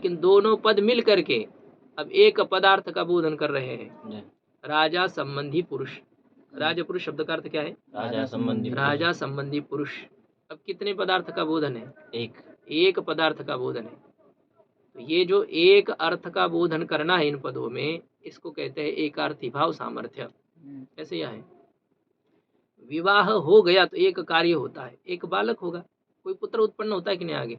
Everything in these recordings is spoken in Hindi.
लेकिन दोनों पद मिल करके अब एक पदार्थ का बोधन कर रहे हैं। राजा संबंधी पुरुष, राजा पुरुष शब्द का अर्थ क्या है? राजा संबंधी पुरुष। अब कितने पदार्थ का बोधन है? एक पदार्थ का बोधन है। तो ये जो एक अर्थ का बोधन करना है इन पदों में, इसको कहते हैं एकार्थी भाव सामर्थ्य। ऐसे यह है, विवाह हो गया तो एक कार्य होता है, एक बालक होगा, कोई पुत्र उत्पन्न होता है कि नहीं आगे।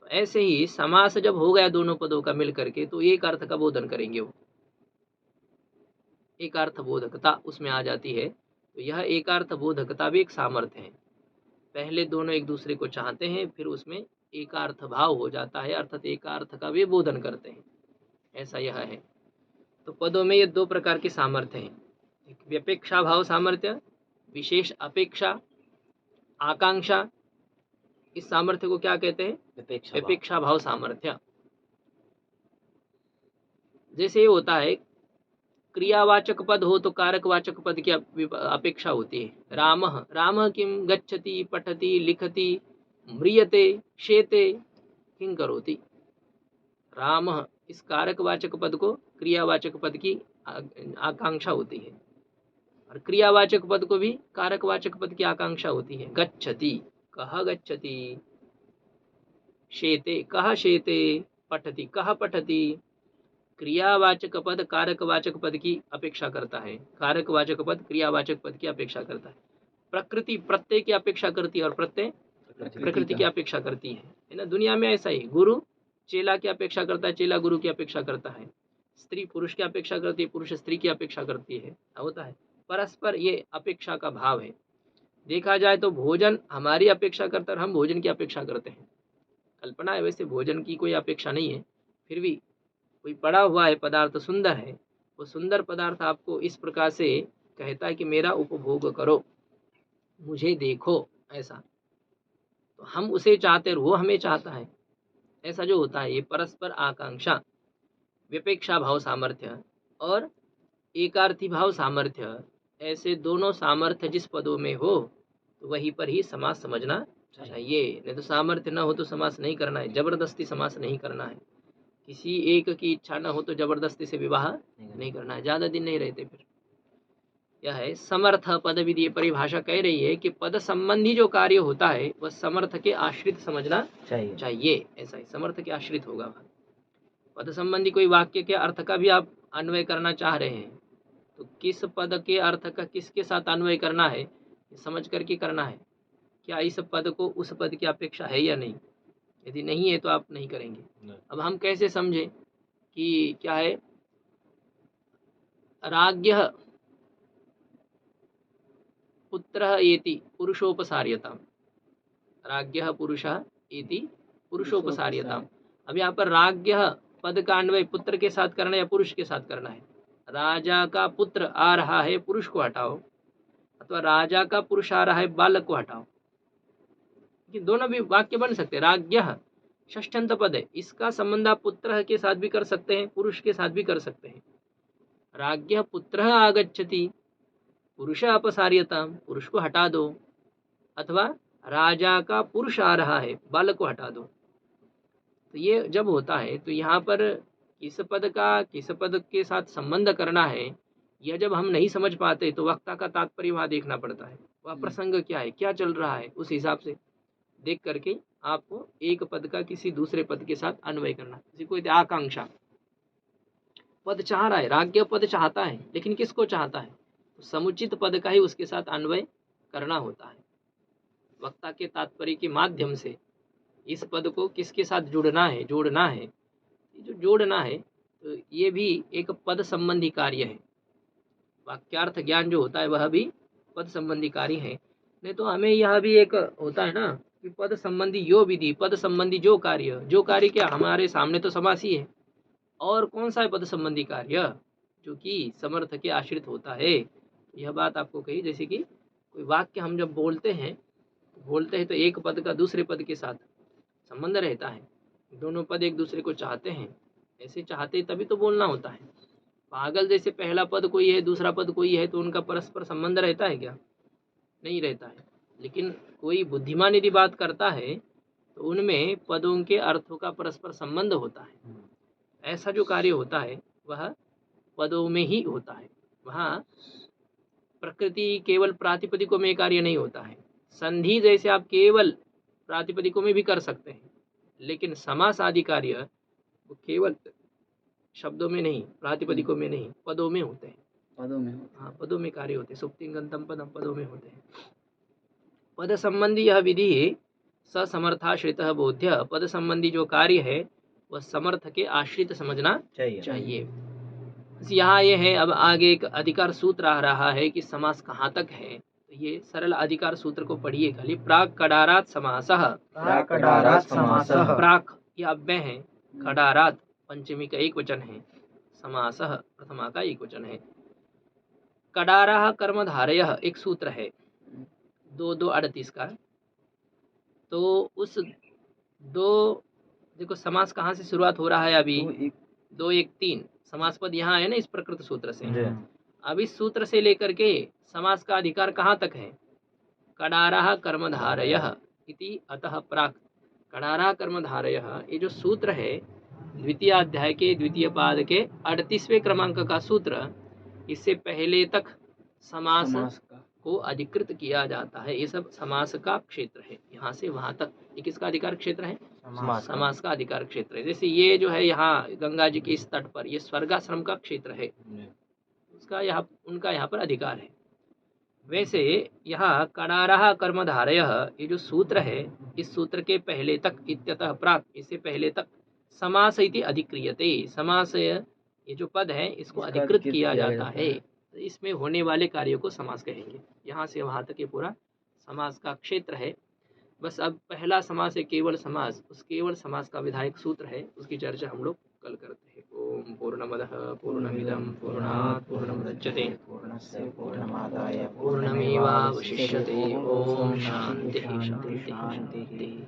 तो ऐसे ही समास जब हो गया दोनों पदों का मिल करके तो एक अर्थ का बोधन करेंगे, वो एकार्थ बोधकता उसमें आ जाती है। तो यह एकार्थ बोधकता भी एक सामर्थ्य है। पहले दोनों एक दूसरे को चाहते हैं, फिर उसमें एकार्थ भाव हो जाता है, अर्थात एकार्थ का वे बोधन करते हैं। ऐसा यह है। तो पदों में ये दो प्रकार के सामर्थ्य हैं, एक व्यपेक्षा भाव सामर्थ्य, विशेष अपेक्षा, आकांक्षा। इस सामर्थ्य को क्या कहते हैं? व्यपेक्षा भाव सामर्थ्य। जैसे ये होता है, क्रियावाचक पद हो तो कारकवाचक पद की अपेक्षा होती है। रामः, रामः किम गच्छति, पठति, लिखति, म्रियते, शेते, किं करोति। रामः, इस कारकवाचक पद को क्रियावाचक पद की आकांक्षा होती है, और क्रियावाचक पद को भी कारकवाचक पद की आकांक्षा होती है। गच्छति, कह गच्छति, शेते, कह शेते, पठति, कह पठति। क्रियावाचक पद कारकवाचक पद की अपेक्षा करता है, कारकवाचक पद क्रियावाचक पद की अपेक्षा करता है। प्रकृति प्रत्यय की अपेक्षा करती है और प्रत्यय प्रकृति की अपेक्षा करती है ना। दुनिया में ऐसा ही, गुरु चेला की अपेक्षा करता है, चेला गुरु की अपेक्षा करता है, स्त्री पुरुष की अपेक्षा करती है, पुरुष स्त्री की अपेक्षा करती है, होता है। परस्पर ये अपेक्षा का भाव है। देखा जाए तो भोजन हमारी अपेक्षा करता है और हम भोजन की अपेक्षा करते हैं। कल्पना है, वैसे भोजन की कोई अपेक्षा नहीं है, फिर भी कोई पड़ा हुआ है पदार्थ सुंदर है, वो सुंदर पदार्थ आपको इस प्रकार से कहता है कि मेरा उपभोग करो, मुझे देखो, ऐसा। तो हम उसे चाहते और वो हमें चाहता है। ऐसा जो होता है, ये परस्पर आकांक्षा, विपेक्षा भाव सामर्थ्य और एकार्थी भाव सामर्थ्य, ऐसे दोनों सामर्थ्य जिस पदों में हो तो वहीं पर ही समास समझना चाहिए। नहीं तो सामर्थ्य न हो तो समास नहीं करना है, जबरदस्ती समास नहीं करना है। किसी एक की इच्छा न हो तो जबरदस्ती से विवाह नहीं करना है, ज्यादा दिन नहीं रहते फिर। यह है समर्थ पद विधि। परिभाषा कह रही है कि पद संबंधी जो कार्य होता है वह समर्थ के आश्रित समझना चाहिए। ऐसा ही समर्थ के आश्रित होगा। पद संबंधी कोई वाक्य के अर्थ का भी आप अन्वय करना चाह रहे हैं तो किस पद के अर्थ का किसके साथ अन्वय करना है, समझ करके करना है। क्या इस पद को उस पद की अपेक्षा है या नहीं, यदि नहीं है तो आप नहीं करेंगे। अब हम कैसे समझें कि क्या है, राज्ञः पुत्रः एति पुरुषोपसार्यताम्, राज्ञः पुरुषः एति पुरुषोपसार्यताम्। अब यहाँ पर राज्ञः पद का अन्वय पुत्र के साथ करना है या पुरुष के साथ करना है। राजा का पुत्र आ रहा है, पुरुष को हटाओ, अथवा राजा का पुरुष आ रहा है, बालक को हटाओ। कि दोनों भी वाक्य बन सकते हैं। राज्ञः षष्ठ्यंत पद है, इसका संबंध आप पुत्र के साथ भी कर सकते हैं, पुरुष के साथ भी कर सकते हैं। राज्ञः पुत्रः आगच्छति, पुरुष अपसार्यताम्, पुरुष को हटा दो, अथवा राजा का पुरुष आ रहा है, बालक को हटा दो। तो ये जब होता है तो यहाँ पर किस पद का किस पद के साथ संबंध करना है, यह जब हम नहीं समझ पाते तो वक्ता का तात्पर्य वहाँ देखना पड़ता है। वह प्रसंग क्या है, क्या चल रहा है, उस हिसाब से देख करके आपको एक पद का किसी दूसरे पद के साथ अन्वय करना। जैसे कोई आकांक्षा पद चाह रहा है, राज्ञ पद चाहता है, लेकिन किसको चाहता है, तो समुचित पद का ही उसके साथ अन्वय करना होता है। वक्ता के तात्पर्य के माध्यम से इस पद को किसके साथ जोड़ना है, जो जोड़ना है, तो ये भी एक पद संबंधी कार्य है। वाक्यार्थ ज्ञान जो होता है वह भी पद संबंधी कार्य है। नहीं तो हमें यह भी एक होता है ना कि पद संबंधी यो विधि, पद संबंधी जो कार्य क्या, हमारे सामने तो समास ही है, और कौन सा है पद संबंधी कार्य जो कि समर्थ के आश्रित होता है। यह बात आपको कही, जैसे कि कोई वाक्य हम जब बोलते हैं तो एक पद का दूसरे पद के साथ संबंध रहता है, दोनों पद एक दूसरे को चाहते हैं, ऐसे चाहते तभी तो बोलना होता है। पागल जैसे पहला पद कोई है दूसरा पद कोई है तो उनका परस्पर संबंध रहता है क्या, नहीं रहता है। लेकिन कोई बुद्धिमान यदि बात करता है तो उनमें पदों के अर्थों का परस्पर संबंध होता है। ऐसा जो कार्य होता है वह पदों में ही होता है। वहाँ प्रकृति केवल प्रातिपदिकों में कार्य नहीं होता है। संधि जैसे आप केवल प्रातिपदिकों में भी कर सकते हैं, लेकिन समास आदि कार्य वो केवल शब्दों में नहीं, प्रातिपदिकों में नहीं, पदों में होते हैं। पदों में हाँ, पदों में कार्य होते हैं। सुप्तिंगंतम पदम, पदों में होते हैं। पद संबंधी यह विधि ससमर्थाश्रित बोध्य, पद संबंधी जो कार्य है वह समर्थ के आश्रित समझना चाहिए। यहाँ ये है, अब आगे एक अधिकार सूत्र आ रहा है कि समास कहाँ तक है। तो ये सरल अधिकार सूत्र को पढ़िए खाली। प्राक कडारात समासः, प्राक कडारात समासः, प्राक ये अव्यय है, कडारात पंचमी का एक वचन है, समासः प्रथमा का एक वचन है। कडारः कर्मधारयः एक सूत्र है 2:38 का। तो उस देखो समास कहाँ से शुरुआत हो रहा है अभी, 2:1:3 समास पद यहाँ है ना, इस प्रकृत सूत्र से। अब इस सूत्र से लेकर के समास का अधिकार कहाँ तक है, कडारः कर्मधारयः इति अतः प्राक। कडारः कर्मधारयः ये जो सूत्र है द्वितीय अध्याय के द्वितीय पाद के 38वें क्रमांक का सूत्र, इससे पहले तक समास को अधिकृत किया जाता है। ये सब समास का क्षेत्र है। यहाँ से वहां तक ये किसका अधिकार क्षेत्र है, समास का अधिकार क्षेत्र है। जैसे ये जो है यहाँ गंगा जी के इस तट पर ये स्वर्गाश्रम का क्षेत्र है, उसका यहाँ उनका यहाँ पर अधिकार है। वैसे यहाँ कडारः कर्मधारयः ये जो सूत्र है, इस सूत्र के पहले तक इत्यतः प्राक, इससे पहले तक समास इति अधिक्रियते, समास ये जो पद है इसको अधिकृत किया जाता है। तो इसमें होने वाले कार्यों को समास कहेंगे। यहाँ से वहाँ तक ये पूरा समास का क्षेत्र है। बस अब पहला समास है केवल समास, उस केवल समास का विधायक सूत्र है, उसकी चर्चा हम लोग कल करते हैं। ओम पूर्णमदः पूर्णमिदं पूर्णात् पूर्णमुदच्यते पूर्णस्य पूर्णमादाय पूर्णमेवावशिष्यते। ओम शांति शांति शांति। शांति।